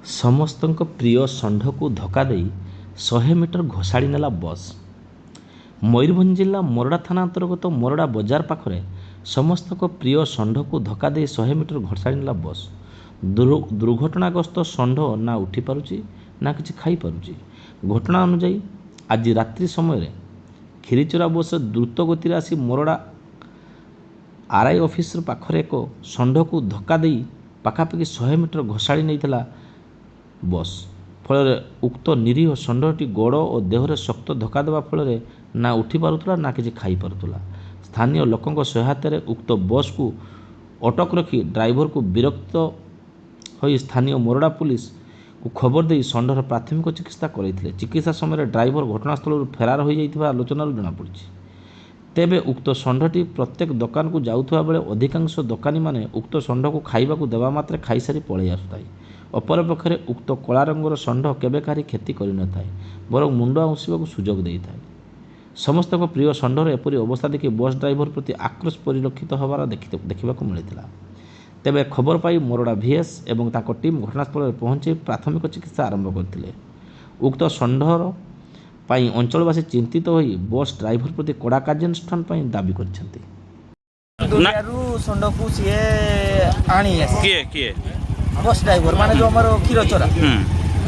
ସମସ୍ତଙ୍କ ପ୍ରିୟ ଷଣ୍ଢକୁ ଧକ୍କା ଦେଇ 100 ମିଟର ଘୋଷାଡ଼ି ନେଲା ବସ୍। ମୟୂରଭଞ୍ଜ ଜିଲ୍ଲା ମୋରଡ଼ା ଥାନା ଅନ୍ତର୍ଗତ ମୋରଡ଼ା ବଜାର ପାଖରେ ସମସ୍ତଙ୍କ ପ୍ରିୟ ଷଣ୍ଢକୁ ଧକ୍କା ଦେଇ 100 ମିଟର ଘୋଷାଡ଼ି ନେଲା ବସ୍। ଦୁର୍ଘଟଣାଗ୍ରସ୍ତ ଷଣ୍ଢ ନା ଉଠିପାରୁଛି ନା କିଛି ଖାଇପାରୁଛି। ଘଟଣା ଅନୁଯାୟୀ ଆଜି ରାତ୍ରି ସମୟରେ କ୍ଷୀରଚୋରା ବସ୍ ଦ୍ରୁତ ଗତିରେ ଆସି ମୋରଡ଼ା ଆର୍ଆଇ ଅଫିସ ପାଖରେ ଏକ ଷଣ୍ଢକୁ ଧକ୍କା ଦେଇ ପାଖାପାଖି 100 ମିଟର ଘୋଷାଡ଼ି ନେଇଥିଲା ବସ୍। ଫଳରେ ଉକ୍ତ ନିରୀହ ଷଣ୍ଢଟି ଗୋଡ଼ ଓ ଦେହରେ ଶକ୍ତ ଧକ୍କା ଦେବା ଫଳରେ ନା ଉଠିପାରୁଥିଲା ନା କିଛି ଖାଇପାରୁଥିଲା। ସ୍ଥାନୀୟ ଲୋକଙ୍କ ସହାୟତାରେ ଉକ୍ତ ବସ୍କୁ ଅଟକ ରଖି ଡ୍ରାଇଭରକୁ ବିରକ୍ତ ହୋଇ ସ୍ଥାନୀୟ ମୋରଡ଼ା ପୁଲିସକୁ ଖବର ଦେଇ ଷଣ୍ଢର ପ୍ରାଥମିକ ଚିକିତ୍ସା କରାଇଥିଲେ। ଚିକିତ୍ସା ସମୟରେ ଡ୍ରାଇଭର ଘଟଣାସ୍ଥଳରୁ ଫେରାର ହୋଇଯାଇଥିବା ଆଲୋଚନାରୁ ଜଣାପଡ଼ିଛି। ତେବେ ଉକ୍ତ ଷଣ୍ଢଟି ପ୍ରତ୍ୟେକ ଦୋକାନକୁ ଯାଉଥିବା ବେଳେ ଅଧିକାଂଶ ଦୋକାନୀମାନେ ଉକ୍ତ ଷଣ୍ଢକୁ ଖାଇବାକୁ ଦେବା ମାତ୍ରେ ଖାଇସାରି ପଳାଇ ଆସୁଥାଏ। ଅପରପକ୍ଷରେ ଉକ୍ତ କଳା ରଙ୍ଗର ଷଣ୍ଢ କେବେ କାହାରି କ୍ଷତି କରିନଥାଏ, ବରଂ ମୁଣ୍ଡ ଆଉଁସିବାକୁ ସୁଯୋଗ ଦେଇଥାଏ। ସମସ୍ତଙ୍କ ପ୍ରିୟ ଷଣ୍ଢର ଏପରି ଅବସ୍ଥା ଦେଖି ବସ୍ ଡ୍ରାଇଭର ପ୍ରତି ଆକ୍ରୋଶ ପରିଲକ୍ଷିତ ହେବାର ଦେଖିବାକୁ ମିଳିଥିଲା। ତେବେ ଖବର ପାଇ ମୋରଡ଼ା ଭିଏସ୍ ଏବଂ ତାଙ୍କ ଟିମ୍ ଘଟଣାସ୍ଥଳରେ ପହଞ୍ଚି ପ୍ରାଥମିକ ଚିକିତ୍ସା ଆରମ୍ଭ କରିଥିଲେ। ଉକ୍ତ ଷଣ୍ଢର ପାଇଁ ଅଞ୍ଚଳବାସୀ ଚିନ୍ତିତ ହୋଇ ବସ୍ ଡ୍ରାଇଭର ପ୍ରତି କଡ଼ା କାର୍ଯ୍ୟାନୁଷ୍ଠାନ ପାଇଁ ଦାବି କରିଛନ୍ତି। ଷଣ୍ଢକୁ ସିଏ ଆଣି କିଏ ବସ୍ ଡ୍ରାଇଭର ମାନେ ଯୋଉ ଆମର କ୍ଷୀରଚୋରା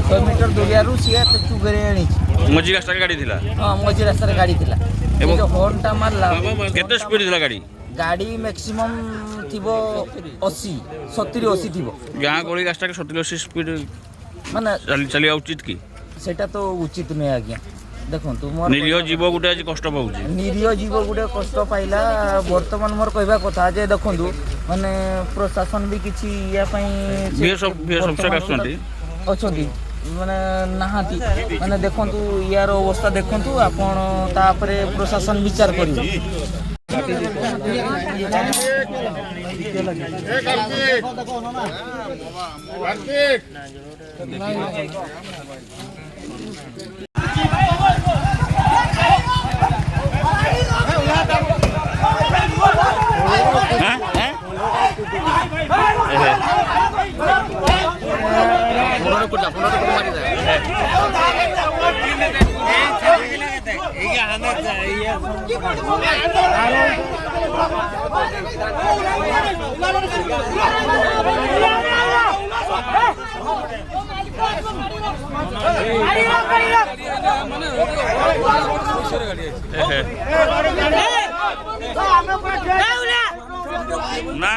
100 ମିଟର ଦୂରିଆରୁ ସିଏ ଚୁଗେରେ ଆଣିଛି। ମଝି ରାସ୍ତାରେ ଗାଡ଼ି ଥିଲା। ହଁ, ମଝି ରାସ୍ତାରେ ଗାଡ଼ି ଥିଲା। ଏବଂ ଯୋଉ ହର୍ନଟା ମାରଲା, କେତେ ସ୍ପିଡ ଥିଲା ଗାଡ଼ି? ଗାଡ଼ି ମ୍ୟାକ୍ସିମମ୍ ଥିବ 70-80 ଥିବ। ଗାଁ ଗହଳି ରାସ୍ତାରେ 70-80 ସ୍ପିଡ ମାନେ ଚାଲିବା ଉଚିତ କି? ସେଟା ତ ଉଚିତ ନୁହେଁ ଆଜ୍ଞା। ଦେଖନ୍ତୁ, ନିରୀହ ଜୀବ ଗୋଟେ ଆଜି କଷ୍ଟ ପାଉଛି। ନିରୀହ ଜୀବ ଗୋଟେ କଷ୍ଟ ପାଇଲା। ବର୍ତ୍ତମାନ ମୋର କହିବା କଥା ଯେ ଦେଖନ୍ତୁ, ମାନେ ପ୍ରଶାସନ ବି କିଛି ୟା ପାଇଁ ଅଛନ୍ତି, ମାନେ ନାହାନ୍ତି। ମାନେ ଦେଖନ୍ତୁ, ୟାର ଅବସ୍ଥା ଦେଖନ୍ତୁ ଆପଣ, ତାପରେ ପ୍ରଶାସନ ବିଚାର କରିବେ। ନା